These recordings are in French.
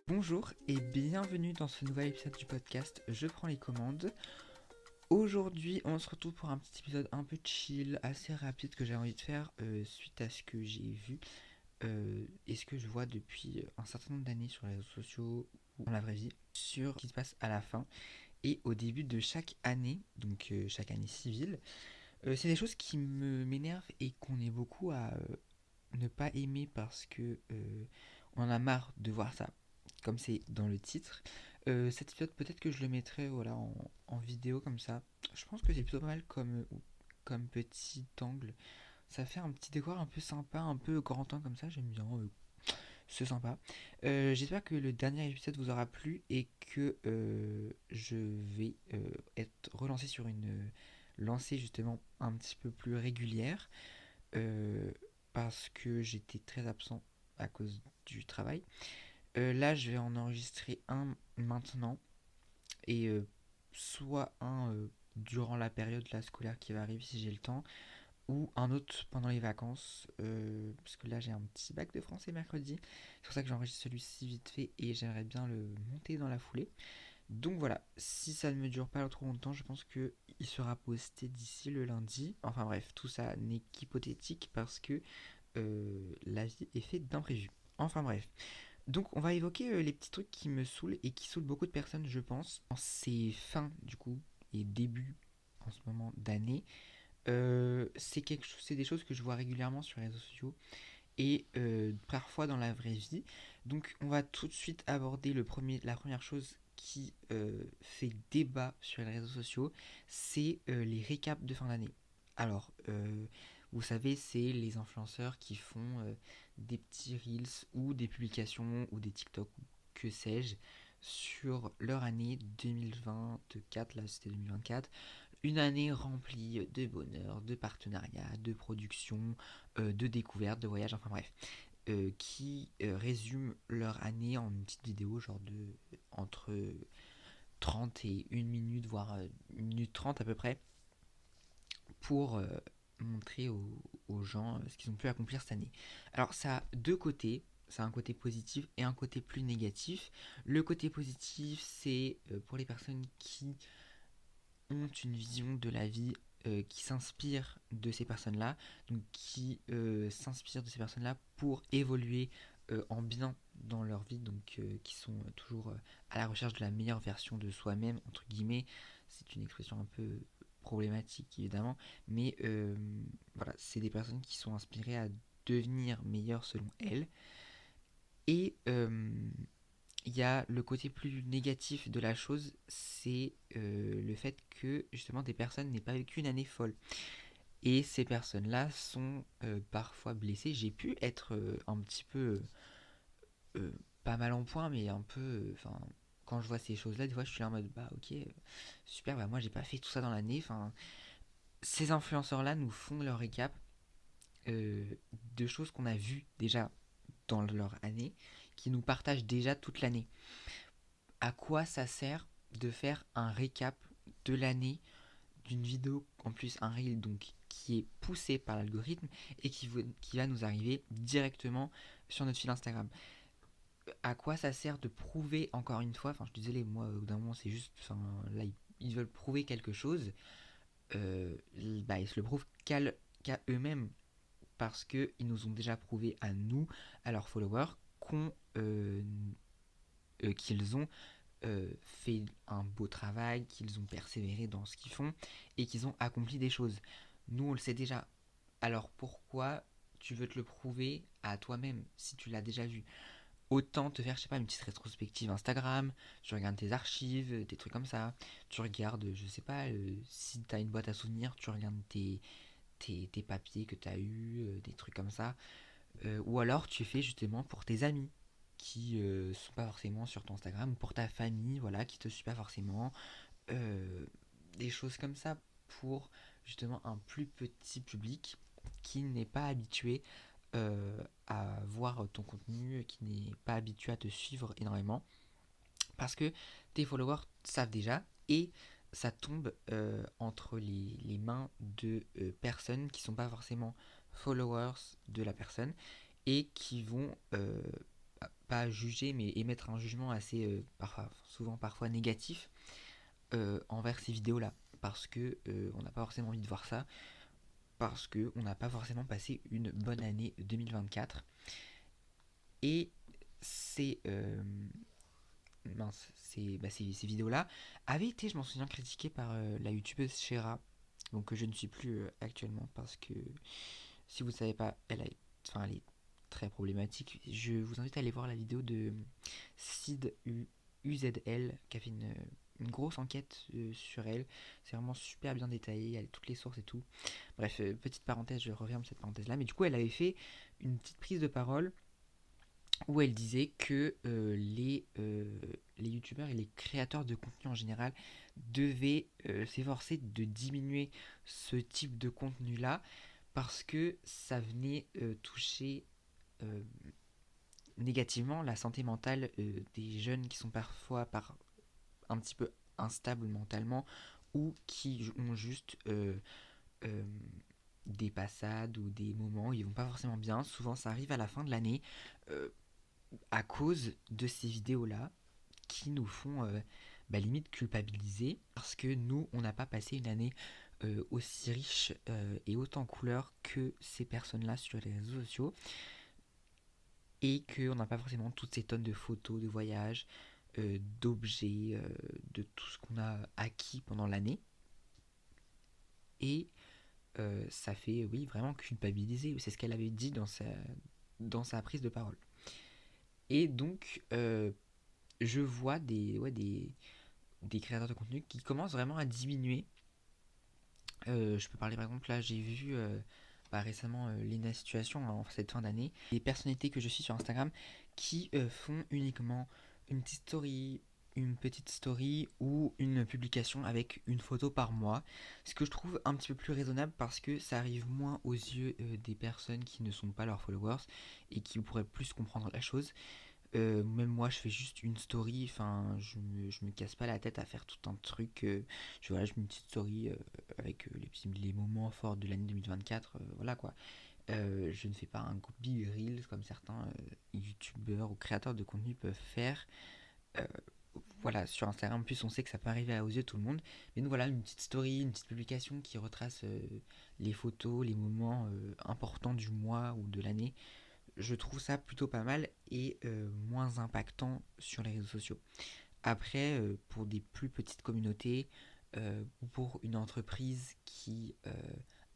Bonjour et bienvenue dans ce nouvel épisode du podcast Je prends les commandes. Aujourd'hui, on se retrouve pour un petit épisode un peu chill, assez rapide que j'ai envie de faire suite à ce que j'ai vu et ce que je vois depuis un certain nombre d'années sur les réseaux sociaux ou dans la vraie vie, sur ce qui se passe à la fin et au début de chaque année, donc chaque année civile. C'est des choses qui m'énervent et qu'on est beaucoup à ne pas aimer parce que on en a marre de voir ça, comme c'est dans le titre. Cet épisode, peut-être que je le mettrai voilà, en vidéo comme ça. Je pense que c'est plutôt pas mal comme petit angle. Ça fait un petit décor un peu sympa, un peu grand angle comme ça, j'aime bien. C'est sympa. J'espère que le dernier épisode vous aura plu et que je vais être relancé sur une lancée justement un petit peu plus régulière euh, parce que j'étais très absent à cause du travail. Là, je vais en enregistrer un maintenant et soit un durant la période là, scolaire qui va arriver si j'ai le temps, ou un autre pendant les vacances, parce que là j'ai un petit bac de français mercredi. C'est pour ça que j'enregistre celui-ci vite fait et j'aimerais bien le monter dans la foulée. Donc voilà, si ça ne me dure pas trop longtemps, je pense que il sera posté d'ici le lundi. Enfin bref, tout ça n'est qu'hypothétique parce que la vie est faite d'imprévus. Enfin bref. Donc on va évoquer les petits trucs qui me saoulent et qui saoulent beaucoup de personnes, je pense. En ces fins, du coup, et débuts en ce moment d'année, c'est des choses que je vois régulièrement sur les réseaux sociaux et parfois dans la vraie vie. Donc on va tout de suite aborder la première chose qui fait débat sur les réseaux sociaux, c'est les récaps de fin d'année. Alors, vous savez, c'est les influenceurs qui font des petits reels ou des publications ou des TikTok ou que sais-je sur leur année 2024, là c'était 2024, une année remplie de bonheur, de partenariats, de production, de découvertes, de voyages, enfin bref, qui résument leur année en une petite vidéo, genre de entre 30 et 1 minute, voire 1 minute 30 à peu près, pour montrer aux gens ce qu'ils ont pu accomplir cette année. Alors ça a deux côtés. Ça a un côté positif et un côté plus négatif. Le côté positif, c'est pour les personnes qui ont une vision de la vie qui s'inspire de ces personnes-là, donc qui s'inspirent de ces personnes-là pour évoluer en bien dans leur vie, donc qui sont toujours à la recherche de la meilleure version de soi-même, entre guillemets. C'est une expression un peu problématique évidemment, mais voilà, c'est des personnes qui sont inspirées à devenir meilleures selon elles. Et il y a le côté plus négatif de la chose, c'est le fait que justement des personnes n'aient pas vécu une année folle. Et ces personnes-là sont parfois blessées. J'ai pu être un petit peu, euh, pas mal en point, mais un peu, enfin, quand je vois ces choses-là, des fois je suis là en mode, bah ok, super, bah moi j'ai pas fait tout ça dans l'année. Enfin, ces influenceurs-là nous font leur récap euh, de choses qu'on a vues déjà dans leur année, qui nous partagent déjà toute l'année. À quoi ça sert de faire un récap de l'année d'une vidéo, en plus un reel donc qui est poussé par l'algorithme et qui va nous arriver directement sur notre fil Instagram. À quoi ça sert de prouver encore une fois, enfin je suis désolé, moi au bout d'un moment c'est juste, enfin là ils veulent prouver quelque chose, bah, ils se le prouvent qu'à eux-mêmes parce qu'ils nous ont déjà prouvé à nous, à leurs followers, qu'ils ont fait un beau travail, qu'ils ont persévéré dans ce qu'ils font et qu'ils ont accompli des choses. Nous, on le sait déjà. Alors pourquoi tu veux te le prouver à toi-même si tu l'as déjà vu? Autant te faire, je sais pas, une petite rétrospective Instagram, tu regardes tes archives, des trucs comme ça, tu regardes, je sais pas, si tu as une boîte à souvenirs, tu regardes tes papiers que tu as eu, des trucs comme ça. Ou alors tu fais justement pour tes amis qui sont pas forcément sur ton Instagram, ou pour ta famille, voilà, qui te suit pas forcément. Euh, des choses comme ça pour justement un plus petit public qui n'est pas habitué à voir ton contenu, qui n'est pas habitué à te suivre énormément. Parce que tes followers savent déjà et ça tombe entre les mains de personnes qui sont pas forcément followers de la personne et qui vont pas juger, mais émettre un jugement assez, parfois négatif envers ces vidéos-là. Parce que on n'a pas forcément envie de voir ça, parce que on n'a pas forcément passé une bonne année 2024. Et ces, ces vidéos-là avaient été, je m'en souviens, critiquées par la youtubeuse Shera, donc que je ne suis plus actuellement, parce que si vous ne savez pas, elle est très problématique. Je vous invite à aller voir la vidéo de Sid UZL qui a fait une grosse enquête sur elle. C'est vraiment super bien détaillé, elle a toutes les sources et tout. Bref, petite parenthèse, je reviens de cette parenthèse là. Mais du coup, elle avait fait une petite prise de parole où elle disait que les youtubeurs et les créateurs de contenu en général devaient s'efforcer de diminuer ce type de contenu là parce que ça venait toucher euh, négativement la santé mentale des jeunes qui sont parfois un petit peu instables mentalement ou qui ont juste euh, des passades ou des moments où ils vont pas forcément bien. Souvent ça arrive à la fin de l'année euh, à cause de ces vidéos-là qui nous font limite culpabiliser parce que nous, on n'a pas passé une année aussi riche et autant en couleurs que ces personnes-là sur les réseaux sociaux et qu'on n'a pas forcément toutes ces tonnes de photos, de voyages, d'objets, de tout ce qu'on a acquis pendant l'année. Et ça fait, oui, vraiment culpabiliser. C'est ce qu'elle avait dit dans sa prise de parole. Et donc, je vois des créateurs de contenu qui commencent vraiment à diminuer. Je peux parler par exemple, là j'ai vu récemment Lina Situation en cette fin d'année, des personnalités que je suis sur Instagram qui font uniquement une petite story ou une publication avec une photo par mois. Ce que je trouve un petit peu plus raisonnable parce que ça arrive moins aux yeux des personnes qui ne sont pas leurs followers et qui pourraient plus comprendre la chose. Même moi, je fais juste une story. Enfin, je me casse pas la tête à faire tout un truc. Voilà, je mets une petite story avec les moments forts de l'année 2024. Voilà quoi. Je ne fais pas un big reel comme certains youtubeurs ou créateurs de contenu peuvent faire. Euh, voilà, sur Instagram, en plus, on sait que ça peut arriver aux yeux de tout le monde. Mais nous, voilà, une petite story, une petite publication qui retrace les photos, les moments importants du mois ou de l'année, je trouve ça plutôt pas mal et moins impactant sur les réseaux sociaux. Après, pour des plus petites communautés ou pour une entreprise qui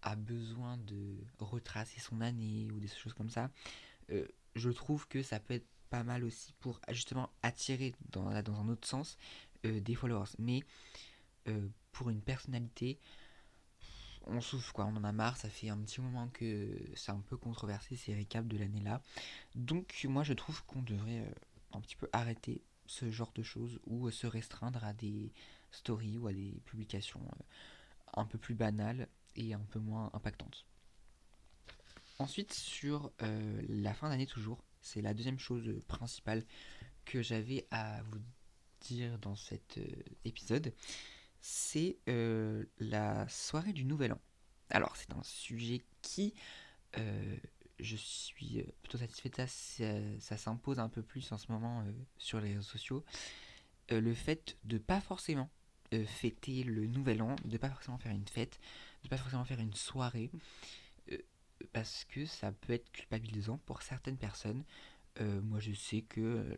a besoin de retracer son année ou des choses comme ça, euh, je trouve que ça peut être pas mal aussi pour justement attirer dans un autre sens des followers. Mais pour une personnalité, on souffle quoi, on en a marre, ça fait un petit moment que c'est un peu controversé ces récaps de l'année là. Donc moi je trouve qu'on devrait un petit peu arrêter ce genre de choses ou se restreindre à des stories ou à des publications un peu plus banales et un peu moins impactantes. Ensuite sur la fin d'année toujours, c'est la deuxième chose principale que j'avais à vous dire dans cet épisode, c'est la soirée du Nouvel An. Alors c'est un sujet qui euh, je suis plutôt satisfait de ça, ça s'impose un peu plus en ce moment sur les réseaux sociaux. Le fait de pas forcément fêter le nouvel an, de pas forcément faire une fête, de pas forcément faire une soirée, euh, parce que ça peut être culpabilisant pour certaines personnes. Moi je sais que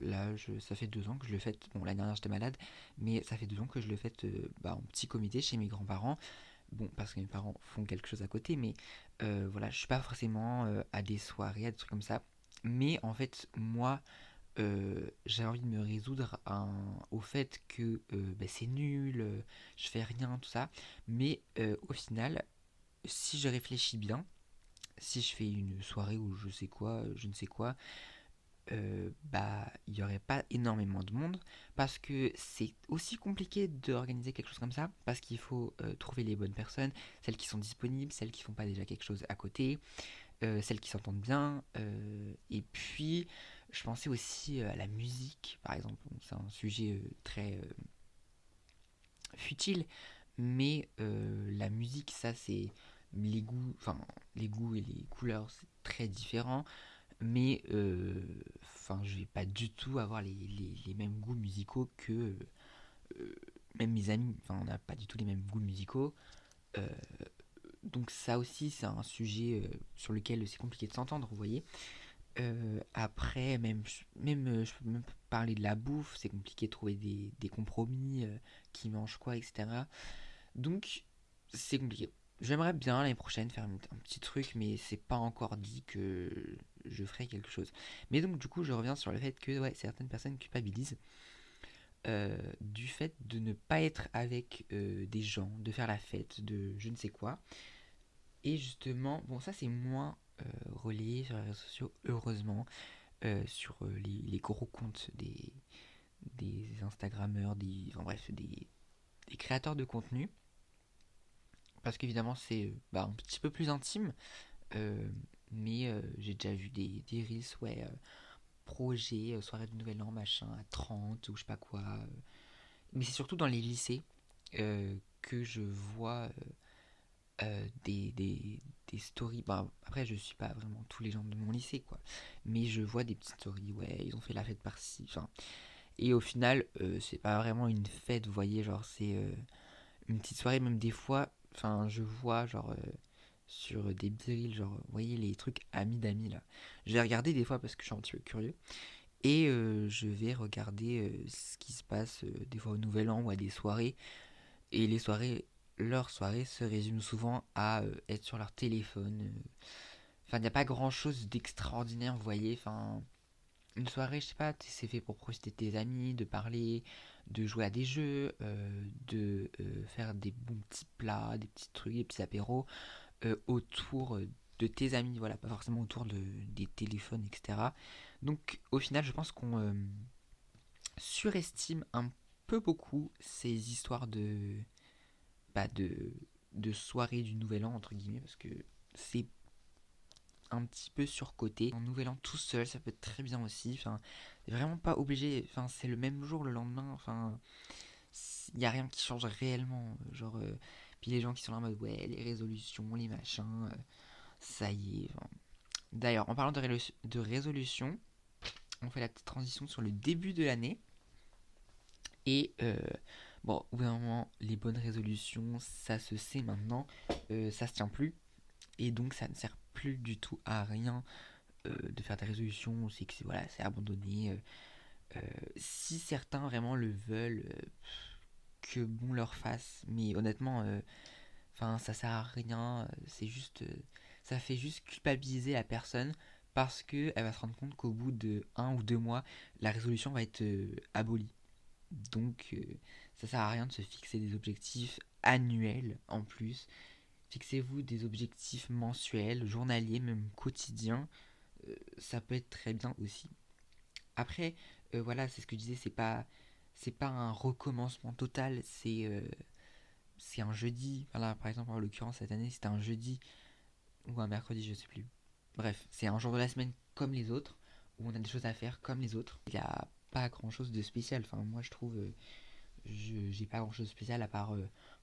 ça fait 2 ans que je le fête, bon l'année dernière j'étais malade, mais ça fait 2 ans que je le fête en petit comité chez mes grands-parents. Bon, parce que mes parents font quelque chose à côté, mais voilà, je suis pas forcément à des soirées, à des trucs comme ça. Mais en fait, moi, j'ai envie de me résoudre au fait que c'est nul, je fais rien, tout ça. Mais au final, si je réfléchis bien, si je fais une soirée ou je sais quoi, je ne sais quoi, il n'y aurait pas énormément de monde parce que c'est aussi compliqué d'organiser quelque chose comme ça parce qu'il faut trouver les bonnes personnes, celles qui sont disponibles, celles qui font pas déjà quelque chose à côté, celles qui s'entendent bien, et puis je pensais aussi à la musique par exemple. Bon, c'est un sujet très futile, mais la musique, ça c'est les goûts et les couleurs, c'est très différent. Mais enfin, je vais pas du tout avoir les mêmes goûts musicaux que même mes amis. Enfin, on n'a pas du tout les mêmes goûts musicaux. Euh, donc ça aussi, c'est un sujet sur lequel c'est compliqué de s'entendre, vous voyez. Après, je peux même parler de la bouffe, c'est compliqué de trouver des compromis, qui mangent quoi, etc. Donc, c'est compliqué. J'aimerais bien l'année prochaine faire un petit truc, mais c'est pas encore dit que je ferai quelque chose. Mais donc, du coup, je reviens sur le fait que ouais, certaines personnes culpabilisent du fait de ne pas être avec des gens, de faire la fête, de je ne sais quoi. Et justement, bon, ça c'est moins relayé sur les réseaux sociaux, heureusement, sur les gros comptes des Instagrammeurs, enfin bref, des créateurs de contenu. Parce qu'évidemment, c'est un petit peu plus intime. euh, mais j'ai déjà vu des reels, ouais, projet, soirée de nouvel an, machin, à 30 ou je sais pas quoi. Mais c'est surtout dans les lycées que je vois des stories. Bah, après, je suis pas vraiment tous les gens de mon lycée, quoi. Mais je vois des petites stories, ouais, ils ont fait la fête par-ci. Enfin, et au final, c'est pas vraiment une fête, vous voyez, genre, c'est une petite soirée, même des fois. Enfin, je vois, genre, sur des birils, genre, vous voyez, les trucs amis d'amis, là. Je vais regarder des fois parce que je suis un petit peu curieux. Et je vais regarder ce qui se passe des fois au Nouvel An ou à des soirées. Et les soirées, leurs soirées se résument souvent à être sur leur téléphone. Enfin, il n'y a pas grand chose d'extraordinaire, vous voyez. Enfin, une soirée, je sais pas, c'est fait pour profiter de tes amis, de parler, de jouer à des jeux, de faire des bons petits plats, des petits trucs, des petits apéros autour de tes amis, voilà, pas forcément autour des téléphones, etc. Donc, au final, je pense qu'on surestime un peu beaucoup ces histoires bah, de soirée du Nouvel An, entre guillemets, parce que c'est un petit peu surcoté. Un Nouvel An tout seul, ça peut être très bien aussi. Enfin, c'est vraiment pas obligé. Enfin, c'est le même jour le lendemain. Enfin, il n'y a rien qui change réellement. Genre, puis les gens qui sont là en mode, ouais, les résolutions, les machins, ça y est. Enfin. D'ailleurs, en parlant de résolution, on fait la petite transition sur le début de l'année. Et bon, au bout d'un moment, les bonnes résolutions, ça se sait maintenant, ça se tient plus. Et donc, ça ne sert plus du tout à rien de faire des résolutions. C'est que voilà, c'est abandonné. Si certains vraiment le veulent, que bon leur fasse. Mais honnêtement, enfin, ça sert à rien. C'est juste, ça fait juste culpabiliser la personne parce que elle va se rendre compte qu'au bout de 1 ou 2 mois, la résolution va être abolie. Donc, ça sert à rien de se fixer des objectifs annuels en plus. Fixez-vous des objectifs mensuels, journaliers, même quotidiens. Ça peut être très bien aussi. Après, voilà, c'est ce que je disais, c'est pas un recommencement total, c'est un jeudi. Voilà, par exemple, en l'occurrence, cette année, c'était un jeudi ou un mercredi, je sais plus. Bref, c'est un jour de la semaine comme les autres, où on a des choses à faire comme les autres. Il n'y a pas grand chose de spécial. Enfin, moi, je trouve, j'ai pas grand chose de spécial à part,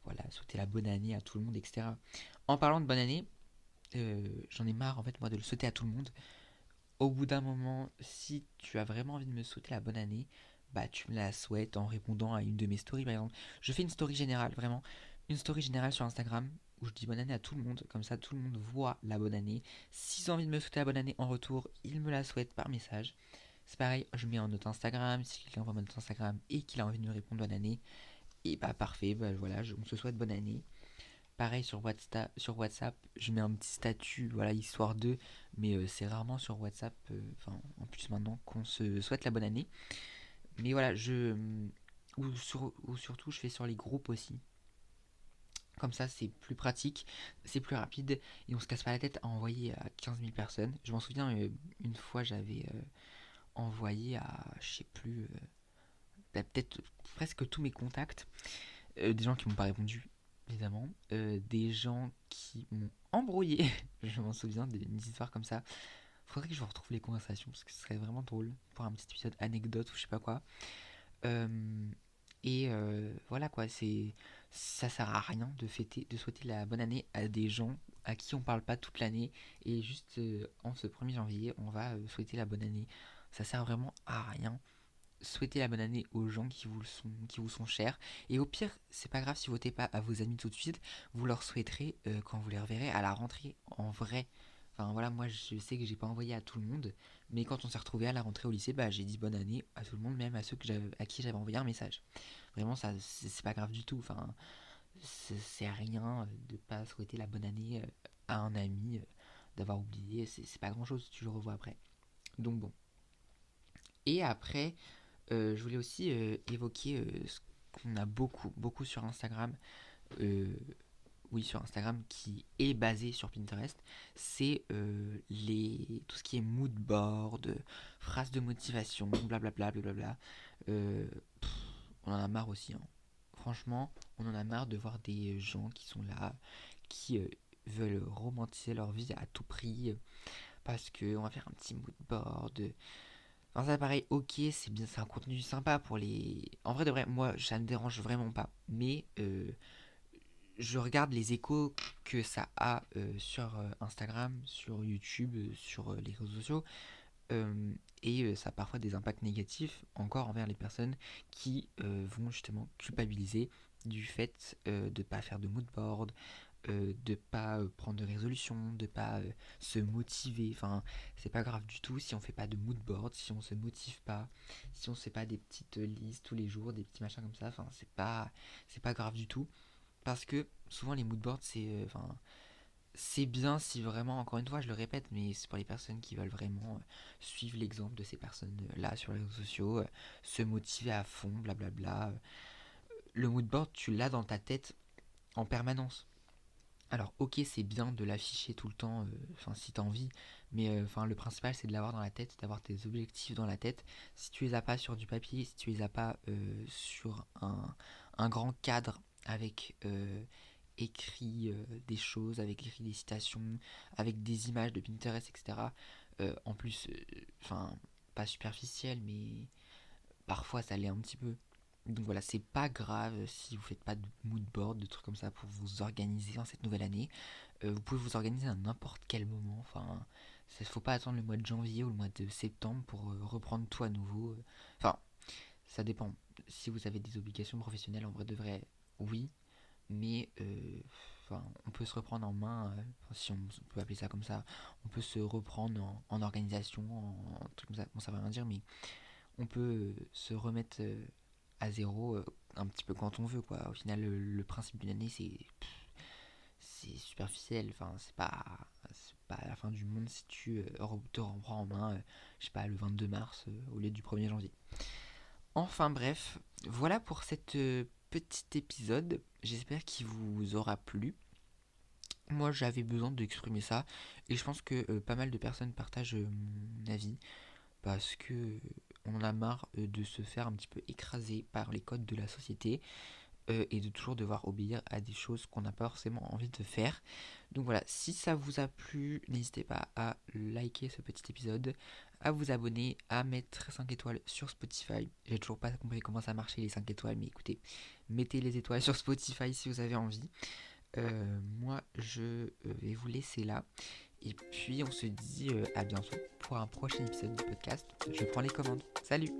voilà, souhaiter la bonne année à tout le monde, etc. En parlant de bonne année, j'en ai marre, en fait, moi, de le souhaiter à tout le monde. Au bout d'un moment, si tu as vraiment envie de me souhaiter la bonne année, bah tu me la souhaites en répondant à une de mes stories par exemple. Je fais une story générale, vraiment, une story générale sur Instagram où je dis bonne année à tout le monde, comme ça tout le monde voit la bonne année. S'ils ont envie de me souhaiter la bonne année en retour, ils me la souhaitent par message. C'est pareil, je mets en note Instagram, si quelqu'un voit mon note Instagram et qu'il a envie de me répondre bonne année, et bah parfait, bah voilà, on se souhaite bonne année. Pareil sur WhatsApp, je mets un petit statut, voilà, histoire de, mais c'est rarement sur WhatsApp, enfin en plus maintenant qu'on se souhaite la bonne année. Mais voilà, ou surtout je fais sur les groupes aussi. Comme ça c'est plus pratique, c'est plus rapide et on se casse pas la tête à envoyer à 15 000 personnes. Je m'en souviens une fois j'avais envoyé à, je sais plus, peut-être presque tous mes contacts. Des gens qui m'ont pas répondu, évidemment. Des gens qui m'ont embrouillé. Je m'en souviens d'une histoire comme ça. Faudrait que je retrouve les conversations parce que ce serait vraiment drôle pour un petit épisode anecdote ou je sais pas quoi. Euh, et voilà quoi, ça sert à rien de souhaiter la bonne année à des gens à qui on parle pas toute l'année et juste en ce 1er janvier, on va souhaiter la bonne année. Ça sert vraiment à rien. Souhaitez la bonne année aux gens qui vous sont chers. Et au pire, c'est pas grave si vous votez pas à vos amis tout de suite, vous leur souhaiterez quand vous les reverrez à la rentrée en vrai. Enfin voilà, moi je sais que j'ai pas envoyé à tout le monde, mais quand on s'est retrouvé à la rentrée au lycée, bah j'ai dit bonne année à tout le monde, même à ceux à qui j'avais envoyé un message. Vraiment, ça c'est pas grave du tout. Enfin, c'est rien de pas souhaiter la bonne année à un ami, d'avoir oublié, c'est pas grand chose, tu le revois après. Donc bon. Et après, je voulais aussi évoquer ce qu'on a beaucoup sur Instagram, euh, oui sur Instagram, qui est basé sur Pinterest, c'est tout ce qui est mood board, phrases de motivation, blablabla, blablabla. Euh, pff, on en a marre aussi, hein. Franchement, on en a marre de voir des gens qui sont là, qui veulent romantiser leur vie à tout prix, parce que on va faire un petit mood board. Enfin, ça pareil, ok, c'est bien, c'est un contenu sympa pour les. En vrai de vrai, moi, ça me dérange vraiment pas. Mais je regarde les échos que ça a sur Instagram, sur YouTube, sur les réseaux sociaux. Et ça a parfois des impacts négatifs encore envers les personnes qui vont justement culpabiliser du fait de ne pas faire de mood board, de pas prendre de résolution, de pas se motiver. Enfin, c'est pas grave du tout si on fait pas de mood board, si on se motive pas, si on se fait pas des petites listes tous les jours, des petits machins comme ça. Enfin, c'est pas grave du tout parce que souvent les mood boards c'est bien si vraiment, encore une fois, je le répète, mais c'est pour les personnes qui veulent vraiment suivre l'exemple de ces personnes-là sur les réseaux sociaux, se motiver à fond, blablabla. Le mood board, tu l'as dans ta tête en permanence. Alors, ok, c'est bien de l'afficher tout le temps, enfin, si t'as envie, mais enfin, le principal, c'est de l'avoir dans la tête, d'avoir tes objectifs dans la tête. Si tu les as pas sur du papier, si tu les as pas sur un grand cadre avec écrit des choses, avec écrit des citations, avec des images de Pinterest, etc. En plus, enfin, pas superficiel, mais parfois ça l'est un petit peu. Donc voilà, c'est pas grave si vous faites pas de mood board, de trucs comme ça pour vous organiser en cette nouvelle année. Vous pouvez vous organiser à n'importe quel moment. Enfin, faut pas attendre le mois de janvier ou le mois de septembre pour reprendre tout à nouveau. Enfin, ça dépend. Si vous avez des obligations professionnelles, en vrai de vrai, oui. Mais enfin, on peut se reprendre en main, si on peut appeler ça comme ça. On peut se reprendre en organisation, en truc comme ça. Bon, ça veut rien dire, mais on peut se remettre à zéro un petit peu quand on veut, quoi. Au final, le principe d'une année, c'est superficiel. Enfin, c'est pas la fin du monde si tu te reprends en main, je sais pas, le 22 mars au lieu du 1er janvier. Enfin bref, voilà pour cette petit épisode. J'espère qu'il vous aura plu. Moi, j'avais besoin d'exprimer ça et je pense que pas mal de personnes partagent mon avis parce que on en a marre de se faire un petit peu écraser par les codes de la société et de toujours devoir obéir à des choses qu'on n'a pas forcément envie de faire. Donc voilà, si ça vous a plu, n'hésitez pas à liker ce petit épisode, à vous abonner, à mettre 5 étoiles sur Spotify. J'ai toujours pas compris comment ça marchait les 5 étoiles, mais écoutez, mettez les étoiles sur Spotify si vous avez envie. Moi, je vais vous laisser là. Et puis, on se dit à bientôt pour un prochain épisode du podcast. Je prends les commandes. Salut!